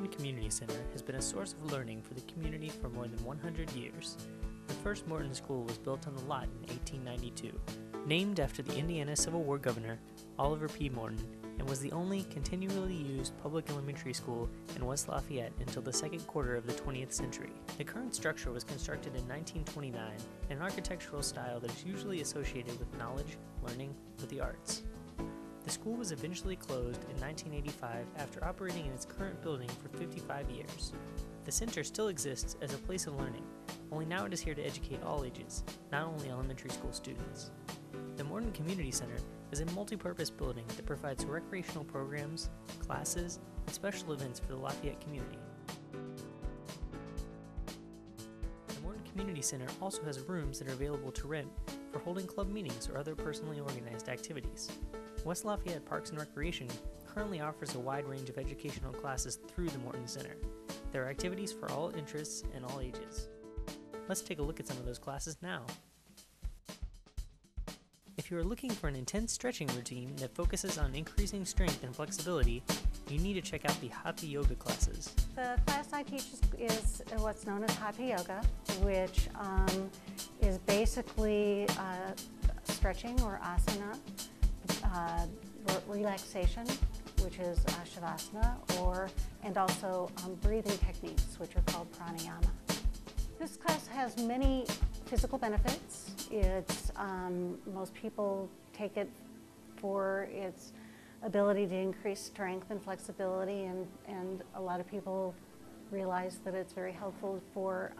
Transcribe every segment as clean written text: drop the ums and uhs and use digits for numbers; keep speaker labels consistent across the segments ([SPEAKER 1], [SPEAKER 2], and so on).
[SPEAKER 1] Morton Community Center has been a source of learning for the community for more than 100 years. The first Morton School was built on the lot in 1892, named after the Indiana Civil War governor, Oliver P. Morton, and was the only continually used public elementary school in West Lafayette until the second quarter of the 20th century. The current structure was constructed in 1929 in an architectural style that is usually associated with knowledge, learning, or the arts. The school was eventually closed in 1985 after operating in its current building for 55 years. The center still exists as a place of learning, only now it is here to educate all ages, not only elementary school students. The Morton Community Center is a multi-purpose building that provides recreational programs, classes, and special events for the Lafayette community. The Morton Community Center also has rooms that are available to rent for holding club meetings or other personally organized activities. West Lafayette Parks and Recreation currently offers a wide range of educational classes through the Morton Center. There are activities for all interests and all ages. Let's take a look at some of those classes now. If you are looking for an intense stretching routine that focuses on increasing strength and flexibility, you need to check out the Hatha Yoga classes.
[SPEAKER 2] The class I teach is what's known as Hatha Yoga, which is basically stretching or asana, relaxation, which is Shavasana, and also breathing techniques, which are called pranayama. This class has many physical benefits. It's most people take it for its ability to increase strength and flexibility, and a lot of people realize that it's very helpful for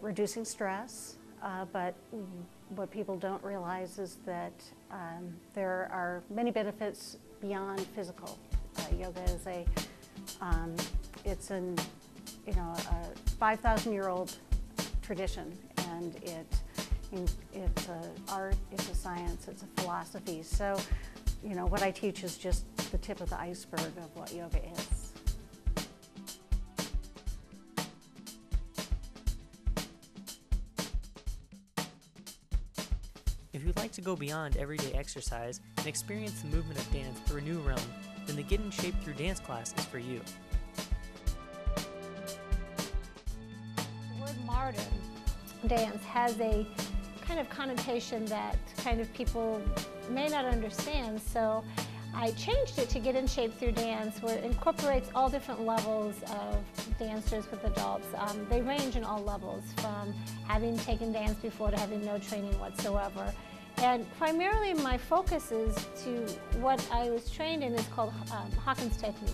[SPEAKER 2] reducing stress. But what people don't realize is that there are many benefits beyond physical. Yoga is a 5,000-year-old tradition, and it's an art, it's a science, it's a philosophy. So, what I teach is just the tip of the iceberg of what yoga is.
[SPEAKER 1] If you'd like to go beyond everyday exercise and experience the movement of dance through a new realm, then the Get in Shape Through Dance class is for you.
[SPEAKER 3] The word modern dance has a kind of connotation that kind of people may not understand, so I changed it to Get in Shape Through Dance, where it incorporates all different levels of dancers with adults. They range in all levels, from having taken dance before to having no training whatsoever. And primarily my focus is to what I was trained in is called Hawkins technique.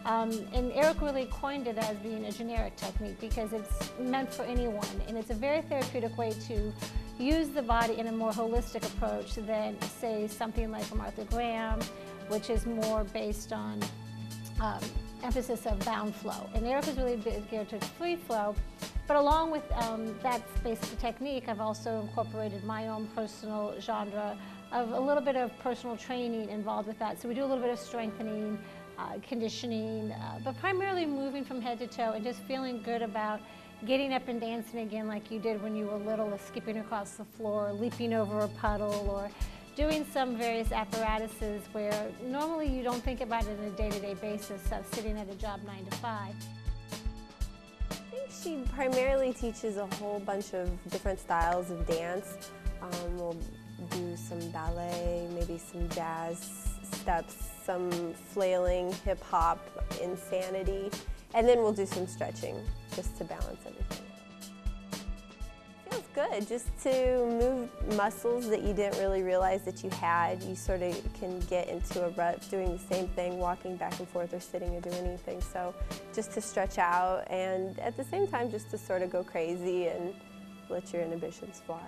[SPEAKER 3] And Eric really coined it as being a generic technique because it's meant for anyone, and it's a very therapeutic way to use the body in a more holistic approach than, say, something like Martha Graham, which is more based on emphasis of bound flow. And Eric is really geared to free flow. But along with that basic technique, I've also incorporated my own personal genre of a little bit of personal training involved with that. So we do a little bit of strengthening, conditioning, but primarily moving from head to toe and just feeling good about getting up and dancing again like you did when you were little, skipping across the floor, leaping over a puddle, or doing some various apparatuses where normally you don't think about it on a day-to-day basis of sitting at a job 9 to 5.
[SPEAKER 4] I think she primarily teaches a whole bunch of different styles of dance. We'll do some ballet, maybe some jazz steps, some flailing, hip-hop, insanity, and then we'll do some stretching just to balance everything. Feels good just to move muscles that you didn't really realize that you had. You sort of can get into a rut doing the same thing, walking back and forth or sitting or doing anything. So just to stretch out and at the same time just to sort of go crazy and let your inhibitions fly.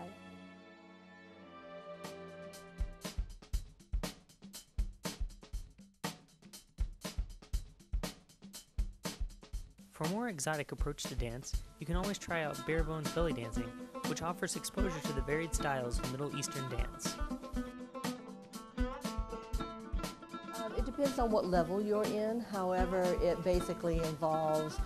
[SPEAKER 1] For a more exotic approach to dance, you can always try out bare bones belly dancing, which offers exposure to the varied styles of Middle Eastern dance.
[SPEAKER 5] It depends on what level you're in. However, it basically involves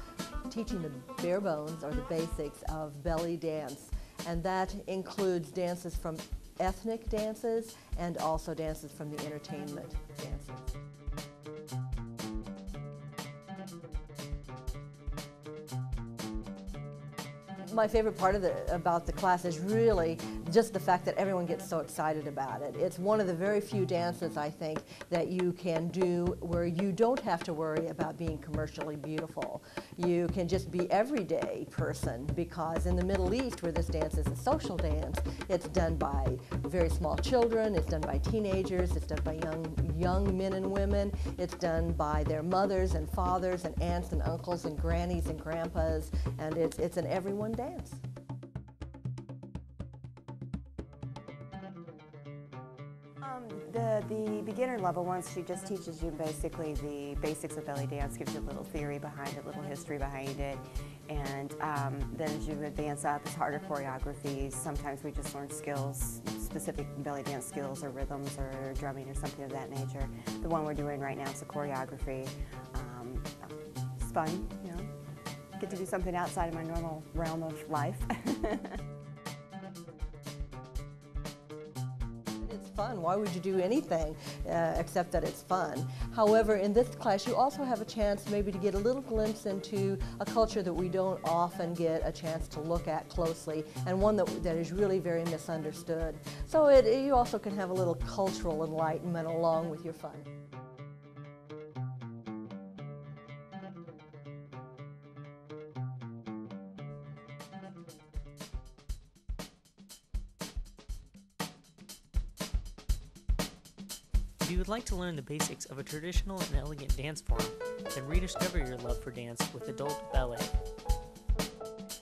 [SPEAKER 5] teaching the bare bones or the basics of belly dance, and that includes dances from ethnic dances and also dances from the entertainment dances. My favorite part about the class is really just the fact that everyone gets so excited about it. It's one of the very few dances, I think, that you can do where you don't have to worry about being commercially beautiful. You can just be everyday person, because in the Middle East, where this dance is a social dance, it's done by very small children, it's done by teenagers, it's done by young men and women, it's done by their mothers and fathers and aunts and uncles and grannies and grandpas, and it's an everyone dance.
[SPEAKER 6] The beginner level one, she just teaches you basically the basics of belly dance, gives you a little theory behind it, a little history behind it, and then as you advance up, it's harder choreographies. Sometimes we just learn skills, specific belly dance skills or rhythms or drumming or something of that nature. The one we're doing right now is a choreography. It's fun, you know. Get to do something outside of my normal realm of life.
[SPEAKER 5] It's fun. Why would you do anything except that it's fun? However, in this class, you also have a chance maybe to get a little glimpse into a culture that we don't often get a chance to look at closely, and one that is really very misunderstood. So you also can have a little cultural enlightenment along with your fun.
[SPEAKER 1] If you would like to learn the basics of a traditional and elegant dance form, then rediscover your love for dance with adult ballet.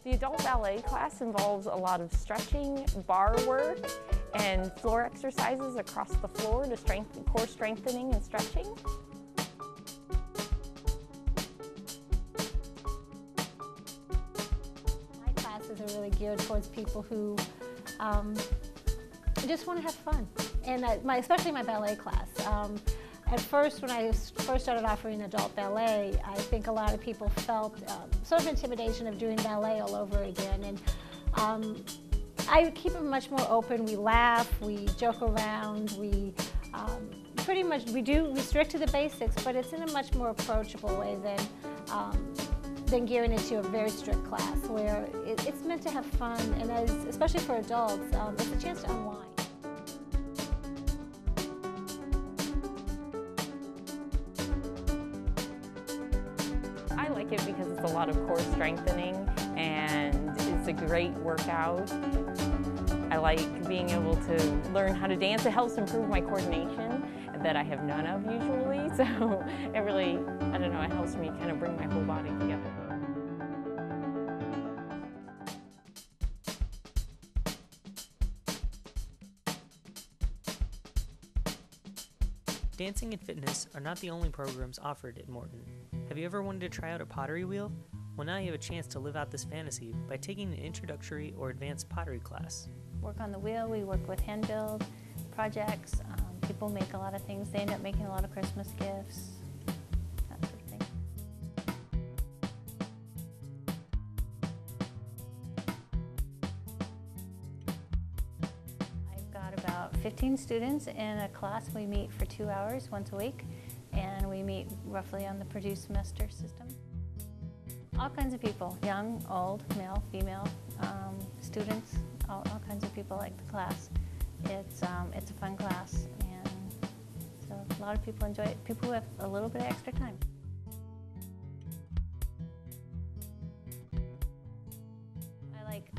[SPEAKER 7] The adult ballet class involves a lot of stretching, bar work, and floor exercises across the floor to strengthen core strengthening and stretching.
[SPEAKER 3] My classes are really geared towards people who just want to have fun, and especially my ballet class. At first, when I first started offering adult ballet, I think a lot of people felt sort of intimidation of doing ballet all over again, and I keep it much more open. We laugh, we joke around, we pretty much, we stick to the basics, but it's in a much more approachable way than gearing it to a very strict class, where it's meant to have fun, and especially for adults, it's a chance to unwind.
[SPEAKER 7] I like it because it's a lot of core strengthening and it's a great workout. I like being able to learn how to dance. It helps improve my coordination that I have none of usually, so it really, I don't know, it helps me kind of bring my whole body together.
[SPEAKER 1] Dancing and fitness are not the only programs offered at Morton. Have you ever wanted to try out a pottery wheel? Well, now you have a chance to live out this fantasy by taking an introductory or advanced pottery class.
[SPEAKER 8] Work on the wheel, we work with hand build projects. People make a lot of things. They end up making a lot of Christmas gifts, that sort of thing. I've got about 15 students in a class. We meet for 2 hours once a week, and we meet roughly on the Purdue semester system. All kinds of people, young, old, male, female, students, all kinds of people like the class. It's a fun class, and so a lot of people enjoy it. People who have a little bit of extra time.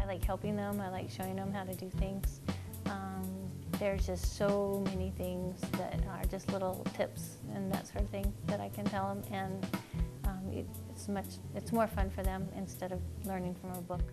[SPEAKER 8] I like helping them. I like showing them how to do things. There's just so many things that are just little tips and that sort of thing that I can tell them, and it's more fun for them instead of learning from a book.